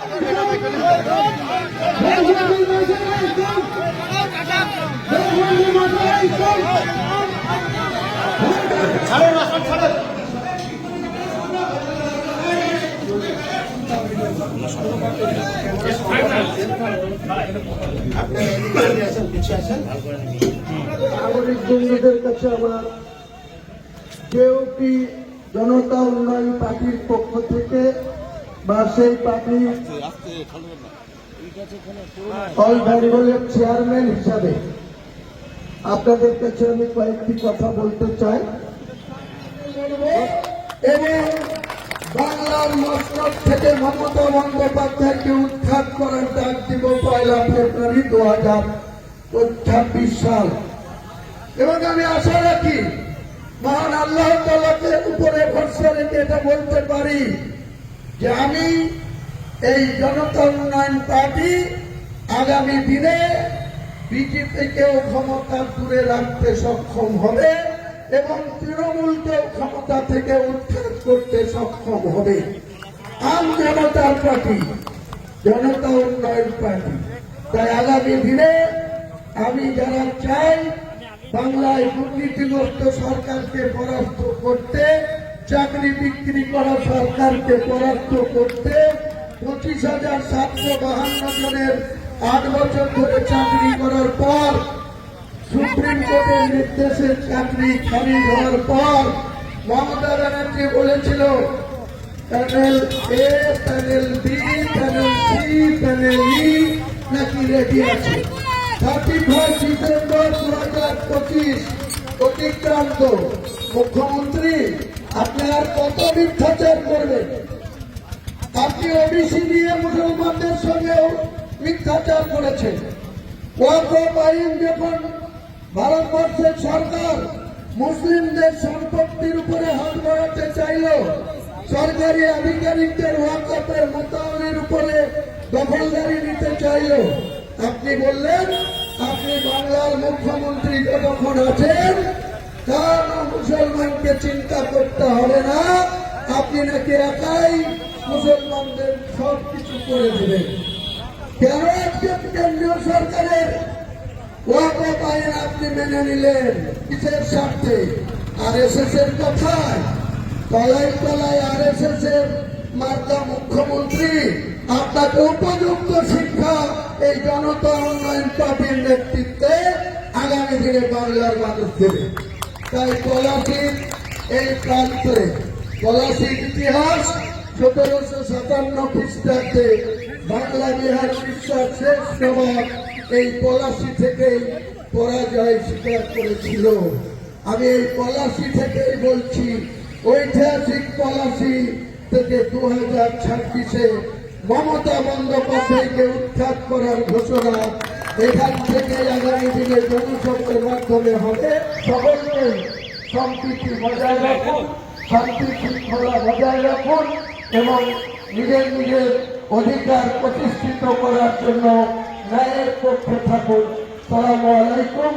নাগরিক বন্ধুদের কাছে আমার কেউপি জনতা উন্নয়ন পার্টির পক্ষ থেকে বা সেই পার্টির অল বেঙ্গলের চেয়ারম্যান হিসাবে আপনাদের কাছে আমি কয়েকটি কথা বলতে চাই এবং বাংলার মসনদ থেকে মমতা বন্দ্যোপাধ্যায়কে উৎখাত করার ডাক দিব 1 ফেব্রুয়ারি 2026 সাল। এবং আমি আশা রাখি মহান আল্লাহ তাআলাকে উপরে ভরসা রেখে এটা বলতে পারি যে আমি এই জনতা উন্নয়ন পার্টি আগামী দিনে বিজেপিকেও ক্ষমতা দূরে রাখতে সক্ষম হবে এবং তৃণমূলকেও ক্ষমতা থেকে উৎখাত করতে সক্ষম হবে। আম জনতার পার্টি, জনতা উন্নয়ন পার্টি। তাই আগামী দিনে আমি যারা চাই বাংলায় দুর্নীতিগ্রস্ত সরকারকে পরাস্ত করতে, চাকরি বিক্রি করা সরকারকে পরাস্ত করতে, 25,752 জনের 8 বছর ধরে চাকরি করার পর সুপ্রিম কোর্টের নির্দেশে চাকরি খারিজ হওয়ার পর মমতা ব্যানার্জি বলেছিল panel A, panel B, panel C, panel E নাকি রেডি আছে। 31 ডিসেম্বর 2025 অতিক্রান্ত। মুখ্যমন্ত্রী আপনি আর কত মিথ্যাচার করবেন? আপনি ওবিসি নিয়ে মুসলমানদের সঙ্গেও মিথ্যাচার করেছেন। ওয়াকফ আইন যখন ভারতবর্ষের সরকার মুসলিমদের সম্পত্তির উপরে হাত বাড়াতে চাইল, সরকারি আধিকারিকদের ওয়াকফের মোতাবের উপরে দখলদারি নিতে চাইল, আপনি বললেন আপনি বাংলার মুখ্যমন্ত্রী যতক্ষণ আছেন কারণ মুসলমানকে চিন্তা করতে হবে না, আপনি নাকি একাই মুসলমানদের সবকিছু করে দেবেন। কেন আজকে কেন্দ্রীয় সরকারের ওয়াকফ আইন আপনি মেনে নিলেন? কিসের স্বার্থে? আরএসএস এর কথায়? তলায় তলায় আরএসএস এর মার্কা মুখ্যমন্ত্রী আপনাকে উপযুক্ত শিক্ষা এই জনতা উন্নয়ন পার্টির নেতৃত্বে আগামী দিনে বাংলার মানুষ দেবে। তাই পলাশীর এই প্রান্তে, পলাশীর ইতিহাস 1757 খ্রিস্টাব্দে বাংলা বিহার বিশ্বের শেষ নবাব এই পলাশী থেকেই পরাজয় স্বীকার করেছিল। আমি এই পলাশী থেকেই বলছি, ঐতিহাসিক পলাশী থেকে 2026-এ মমতা বন্দ্যোপাধ্যায়কে উৎখাত করার ঘোষণা এখান থেকে আগামী দিনে জনসভার মাধ্যমে হবে। সকলকে সম্প্রীতি বজায় রাখুন, শান্তি শৃঙ্খলা বজায় রাখুন এবং নিজের নিজের অধিকার প্রতিষ্ঠিত করার জন্য ন্যায়ের পক্ষে থাকুন। আসসালামু আলাইকুম।